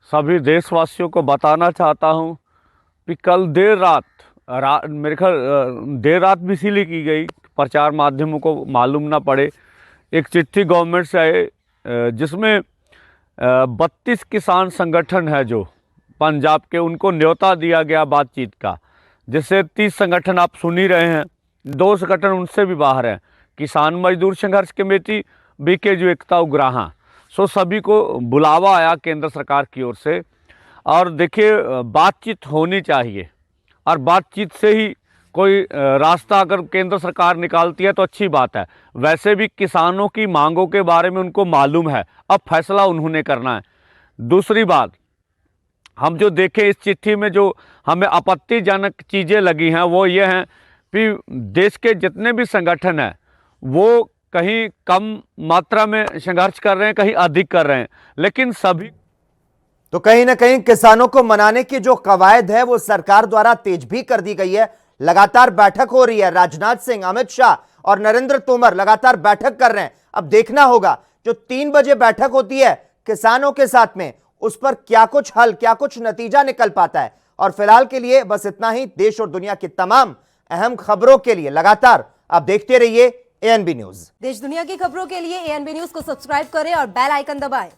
सभी देशवासियों को बताना चाहता हूं कि कल देर रात मेरे ख्याल देर रात भी इसीलिए की गई, प्रचार माध्यमों को मालूम ना पड़े, एक चिट्ठी गवर्नमेंट से आए जिसमें 32 किसान संगठन है जो पंजाब के, उनको न्योता दिया गया बातचीत का, जिससे 30 संगठन आप सुन ही रहे हैं, 2 संगठन उनसे भी बाहर हैं, किसान मजदूर संघर्ष कमेटी, बीकेयू एकता उग्राहां। सो सभी को बुलावा आया केंद्र सरकार की ओर से। और देखिए, बातचीत होनी चाहिए और बातचीत से ही कोई रास्ता अगर केंद्र सरकार निकालती है तो अच्छी बात है। वैसे भी किसानों की मांगों के बारे में उनको मालूम है, अब फैसला उन्होंने करना है। दूसरी बात, हम जो देखें इस चिट्ठी में जो हमें आपत्तिजनक चीज़ें लगी हैं वो ये हैं कि देश के जितने भी संगठन हैं वो कहीं कम मात्रा में संघर्ष कर रहे हैं, कहीं अधिक कर रहे हैं, लेकिन सभी तो कहीं ना कहीं किसानों को मनाने की जो कवायद है वो सरकार द्वारा तेज भी कर दी गई है। लगातार बैठक हो रही है, राजनाथ सिंह, अमित शाह और नरेंद्र तोमर लगातार बैठक कर रहे हैं। अब देखना होगा जो 3 बजे बैठक होती है किसानों के साथ में, उस पर क्या कुछ हल, क्या कुछ नतीजा निकल पाता है। और फिलहाल के लिए बस इतना ही। देश और दुनिया की तमाम अहम खबरों के लिए लगातार आप देखते रहिए एएनबी न्यूज। देश दुनिया की खबरों के लिए एएनबी न्यूज को सब्सक्राइब करें और बेल आइकन दबाएं।